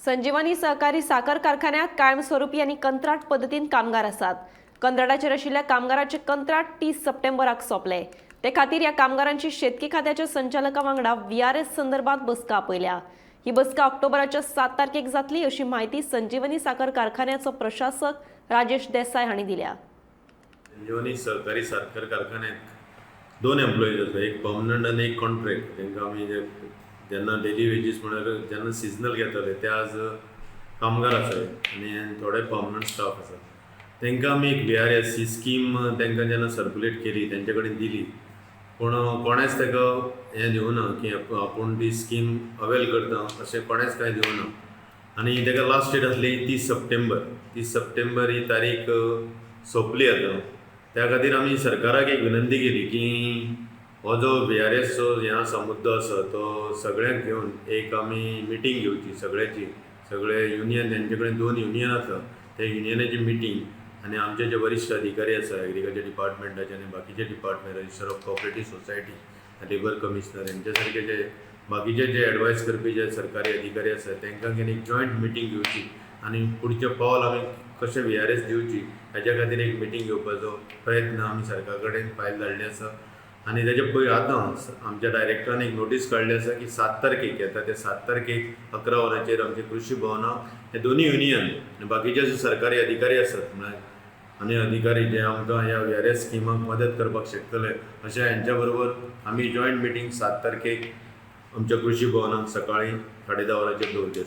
संजीवनी सहकारी साखर कारखान्यात कायमस्वरूपी आणि कंत्राट पद्धतीन कामगार आसात. कंत्राटाचेर आशिल्ल्या कामगारांचे कंत्राट 30 सप्टेंबराक सोंपले. ते खातीर ह्या कामगारांची शेतकी खात्याच्या संचालका वांगडा VRS संदर्भात बसका आपयल्या. ही बसका ऑक्टोबराच्या 7 तारखेक जातली अशी माहिती संजीवनी साखर कारखान्याचो प्रशासक राजेश देसाय हांणी दिल्या. संजीवनी सहकारी साखर कारखान्यात 2 एम्प्लॉईज आसा, एक परमनंट आणि एक कॉन्ट्रॅक्ट. तांकां आमी जेन्ना डेली वेजीस म्हळ्यार जेन्ना सिजनल घेतले ते आज कामगार आसा आनी थोडे परमनंट स्टाफ आसा. तांकां आमी एक VRS ही स्कीम तांकां जेन्ना सर्क्युलेट केली तेंचे कडेन दिली, पूण कोणेच ताका हें दिवना की आपूण ती स्कीम अवेल करता अशें कोणेच कांय दिवना. आनी ताका लास्ट डेट आसली 30 सप्टेंबर. 30 सप्टेंबर ही तारीख सोंपली आतां. त्या खातीर आमी सरकाराक एक विनंती केली की हो जो VRS चो हें आसा मुद्दो आसा तो सगळ्यांक घेवन एक आमी मिटींग घेवची सगळ्याची. सगळे युनियन तेंचे कडेन 2 युनियन आसा, त्या युनियनाची मिटींग आनी आमचे जे वरिश्ठ अधिकारी आसा एग्रीकल्चर डिपार्टमेंटाचे आनी बाकीचे department, register of cooperative society, labour commissioner हेंचे सारके जे बाकीचे जे एडवायस करपी जे सरकारी अधिकारी आसा तांकां घेवन एक जॉयंट मिटींग घेवची आनी पुढचे पावल आमी कशें VRS दिवची हेच्या खातीर एक मिटींग घेवपाचो प्रयत्न आमी सरकारा कडेन फायल धाडले आसा. आनी तेजे पयलीं आतां आमच्या डायरेक्टरान एक नोटीस काडली आसा की 7 तारखेक येता ते 7 तारखेक 11 वरांचेर आमचे कृषी भवनाक हे दोनूय युनियन आनी बाकीचे जे सरकारी अधिकारी आसात म्हळ्यार आनी अधिकारी जे आमकां ह्या VRS स्किमाक मदत करपाक शकतले अशें हेंच्या बरोबर आमी जॉयंट मिटींग 7 तारखेक आमच्या कृषी भवनाक सकाळीं 10:30 वरांचेर दवरली आसा.